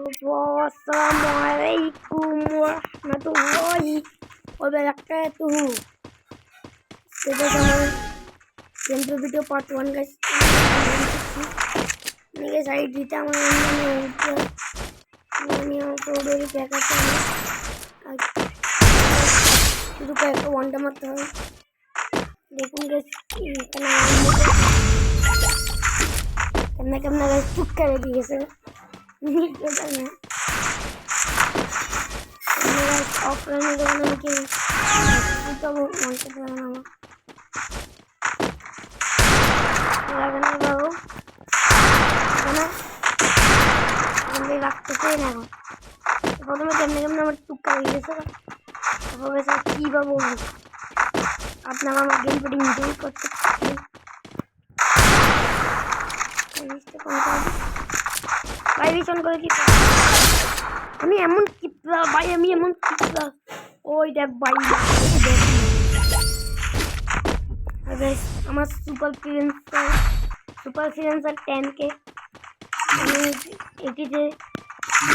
Assalamualaikum warahmatullahi wabarakatuh. Today gameplay video part 1 guys. Ini guys ID টা আমার আমি already pack আছে শুধু কয়েকটা ওয়ানটা মারতে হবে দেখুন গাইস কেমন গাইস চুপ করে দিয়েছে অফলাইনে যখন আমাকে রাখতেছে না প্রথমে কেমন আমার টুকা হয়ে গেছে কি বা বলবো আপনারা আমার গেম প্লেটিং এনজয় করতে আমি এমন কিপলা ভাই আমি এমন কিপলা ওই দেখ ভাই আমার সুপার ফ্রিলেন্সার 10K আমি এটিতে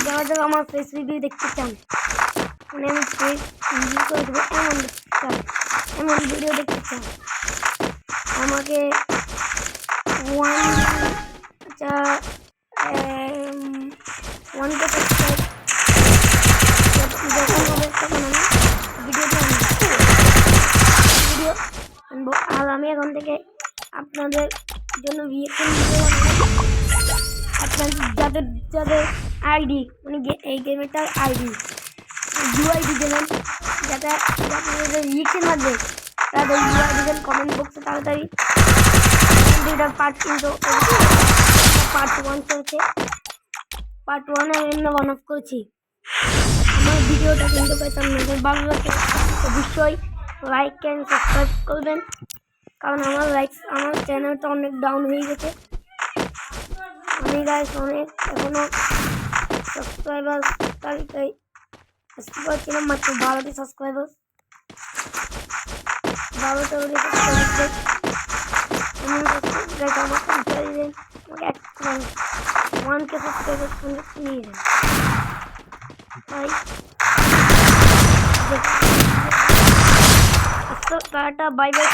যারা আমার ফেস রিভিউ দেখতে চান মানে আমি ফেস রিভিউ করে দেবো এমন ভিডিও দেখতে চান আমাকে আর আমি এখন থেকে আপনাদের জন্য আপনাদের যাদের আইডি মানে এই গেমেরটার আইডি ইউআইডি দেবেন যাতে আপনাদের রিয়েকশন লাগবে তাদের ইউআইডি দেবেন কমেন্ট বক্সে তাড়াতাড়ি দুইটার পার্ট কিন্তু পার্ট 1 চলছে পার্ট 1 আমি অন অফ করেছি আমার ভিডিওটা কিন্তু আপনাদের ভালো লাগে অবশ্যই লাইক অ্যান্ড সাবস্ক্রাইব করবেন কারণ আমার চ্যানেলটা অনেক ডাউন হয়ে গেছে আমি গাইস অনেক এখনো সাবস্ক্রাইবার তালিকায় আসতে পারছিলাম মাত্র 12টি সাবস্ক্রাইবার 12টা হলে আমার পৌঁছাই দেন আমাকে 1K সাবস্ক্রাইবার নিয়ে যান তাই টাটা বাই বাই